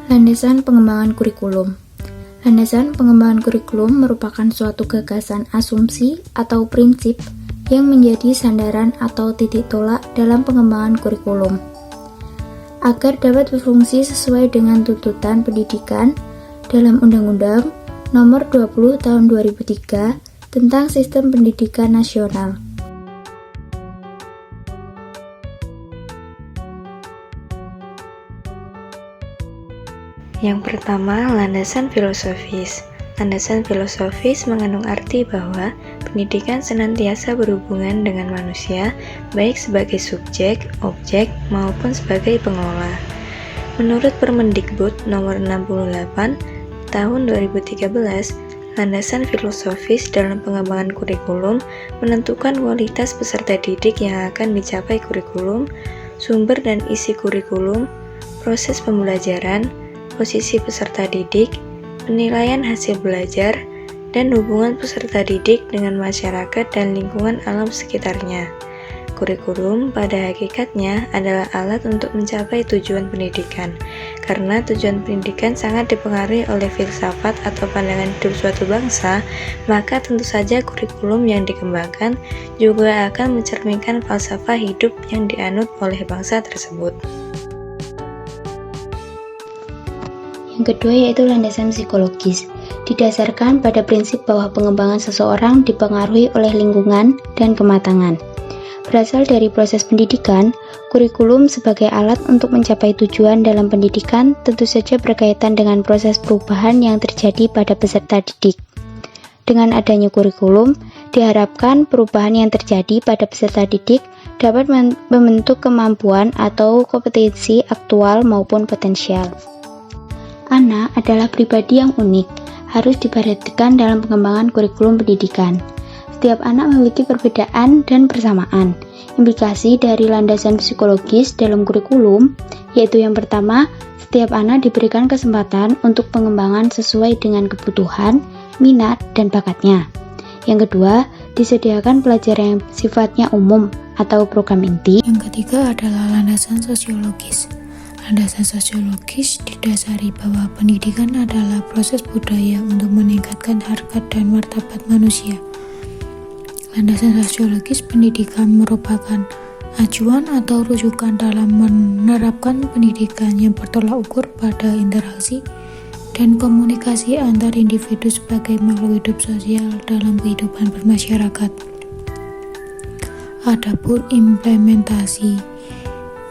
Landasan pengembangan kurikulum. Landasan pengembangan kurikulum merupakan suatu gagasan asumsi atau prinsip yang menjadi sandaran atau titik tolak dalam pengembangan kurikulum. Agar dapat berfungsi sesuai dengan tuntutan pendidikan dalam Undang-Undang Nomor 20 Tahun 2003 tentang Sistem Pendidikan Nasional. Yang pertama, landasan filosofis. Landasan filosofis mengandung arti bahwa pendidikan senantiasa berhubungan dengan manusia, baik sebagai subjek, objek, maupun sebagai pengelola. Menurut Permendikbud Nomor 68 Tahun 2013, landasan filosofis dalam pengembangan kurikulum menentukan kualitas peserta didik yang akan dicapai kurikulum, sumber dan isi kurikulum, proses pembelajaran, posisi peserta didik, penilaian hasil belajar, dan hubungan peserta didik dengan masyarakat dan lingkungan alam sekitarnya. Kurikulum pada hakikatnya adalah alat untuk mencapai tujuan pendidikan, karena tujuan pendidikan sangat dipengaruhi oleh filsafat atau pandangan hidup suatu bangsa, maka tentu saja kurikulum yang dikembangkan juga akan mencerminkan falsafah hidup yang dianut oleh bangsa tersebut. Yang kedua yaitu landasan psikologis, didasarkan pada prinsip bahwa pengembangan seseorang dipengaruhi oleh lingkungan dan kematangan. Berasal dari proses pendidikan, kurikulum sebagai alat untuk mencapai tujuan dalam pendidikan tentu saja berkaitan dengan proses perubahan yang terjadi pada peserta didik. Dengan adanya kurikulum, diharapkan perubahan yang terjadi pada peserta didik dapat membentuk kemampuan atau kompetensi aktual maupun potensial. Anak adalah pribadi yang unik, harus diperhatikan dalam pengembangan kurikulum pendidikan. Setiap anak memiliki perbedaan dan persamaan. Implikasi dari landasan psikologis dalam kurikulum, yaitu yang pertama, setiap anak diberikan kesempatan untuk pengembangan sesuai dengan kebutuhan, minat, dan bakatnya. Yang kedua, disediakan pelajaran yang sifatnya umum atau program inti. Yang ketiga adalah landasan sosiologis. Landasan sosiologis didasari bahwa pendidikan adalah proses budaya untuk meningkatkan harkat dan martabat manusia. Landasan sosiologis pendidikan merupakan acuan atau rujukan dalam menerapkan pendidikan yang bertolak ukur pada interaksi dan komunikasi antar individu sebagai makhluk hidup sosial dalam kehidupan bermasyarakat. Adapun implementasi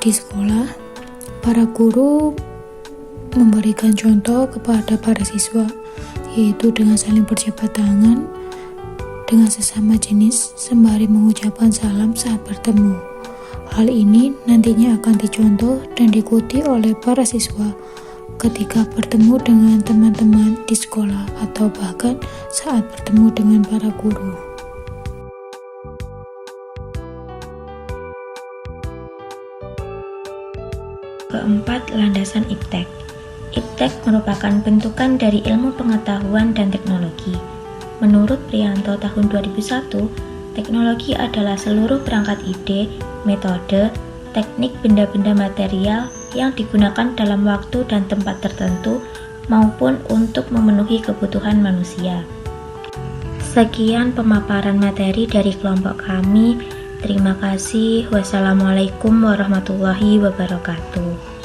di sekolah, para guru memberikan contoh kepada para siswa, yaitu dengan saling berjabat tangan dengan sesama jenis sembari mengucapkan salam saat bertemu. Hal ini nantinya akan dicontoh dan diikuti oleh para siswa ketika bertemu dengan teman-teman di sekolah atau bahkan saat bertemu dengan para guru. Keempat, landasan iptek. Iptek merupakan bentukan dari ilmu pengetahuan dan teknologi. Menurut Priyanto tahun 2001, teknologi adalah seluruh perangkat ide, metode, teknik benda-benda material yang digunakan dalam waktu dan tempat tertentu maupun untuk memenuhi kebutuhan manusia. Sekian pemaparan materi dari kelompok kami. Terima kasih. Wassalamualaikum warahmatullahi wabarakatuh.